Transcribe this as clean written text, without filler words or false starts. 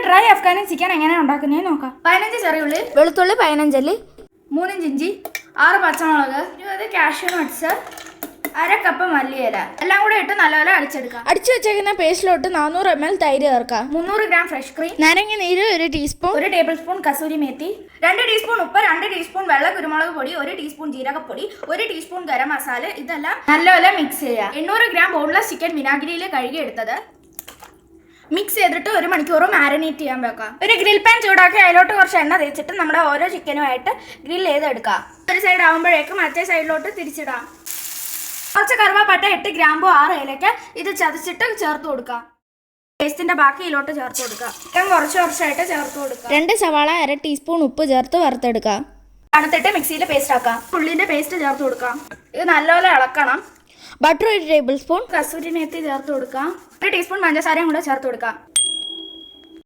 Dry Afghani chicken എങ്ങനെയാണ് ഉണ്ടാക്കുന്നത് നോക്കാം. 15 ചെറിയ ഉള്ളി, വെളുത്തുള്ളി 15 അല്ലി, 3 ഇഞ്ച് ഇഞ്ചി, 6 പച്ചമുളക്, 20 കാഷ്യൂ നട്ട്സ്, 1/2 കപ്പ് മല്ലിയില എല്ലാം കൂടെ ഇട്ട് നല്ലപോലെ അടിച്ചെടുക്കാം. അടിച്ചു വെച്ചേക്കുന്ന പേസ്റ്റിലോട്ട് 400 ml തൈര് ചേർക്കാം. 300 ഗ്രാം ഫ്രഷ് ക്രീം, നാരങ്ങ നീര് 1 teaspoon, 1 table spoon kasuri methi, 2 teaspoon ഉപ്പ്, 2 ടീസ്പൂൺ വെള്ള കുരുമുളക് പൊടി, 1 ടീസ്പൂൺ ജീരകപ്പൊടി, 1 ടീസ്പൂൺ ഗരം മസാല. ഇതെല്ലാം നല്ലപോലെ മിക്സ് ചെയ്യുക. 800 ഗ്രാം ബോൺലെസ് ചിക്കൻ വിനാഗിരിയിൽ കഴുകി എടുത്തത് മിക്സ് ചെയ്തിട്ട് 1 മണിക്കൂർ മാരിനേറ്റ് ചെയ്യാൻ വെക്കാം. ഒരു ഗ്രിൽ പാൻ ചൂടാക്കി അതിലോട്ട് കുറച്ച് എണ്ണ തേച്ചിട്ട് നമ്മുടെ ഓരോ ചിക്കനുമായിട്ട് ഗ്രിൽ ചെയ്തെടുക്കാം. ഒരു സൈഡ് ആകുമ്പോഴേക്കും മറ്റേ സൈഡിലോട്ട് തിരിച്ചിടാം. കുറച്ച് കറുവാപ്പട്ട, 8 ഗ്രാമ്പു, 6 ഏലക്ക ഇത് ചതച്ചിട്ട് ചേർത്ത് കൊടുക്കാം. പേസ്റ്റിന്റെ ബാക്കി ഇതിലോട്ട് ചേർത്ത് കൊടുക്കാം. ചിക്കൻ കുറച്ചായിട്ട് ചേർത്ത് കൊടുക്കാം. 2 സവാള 1/2 ടീസ്പൂൺ ഉപ്പ് ചേർത്ത് വറുത്തെടുക്കാം. തണുത്തിട്ട് മിക്സിയിൽ പേസ്റ്റ് ആക്കാം. ഉള്ളിന്റെ പേസ്റ്റ് ചേർത്ത് കൊടുക്കാം. ഇത് നല്ലപോലെ ഇളക്കണം. Butter 1 table spoon, kasuri methi ചേർത്ത് കൊടുക്കാം. 1 ടീസ്പൂൺ പഞ്ചസാരയും കൂടെ ചേർത്ത് കൊടുക്കാം.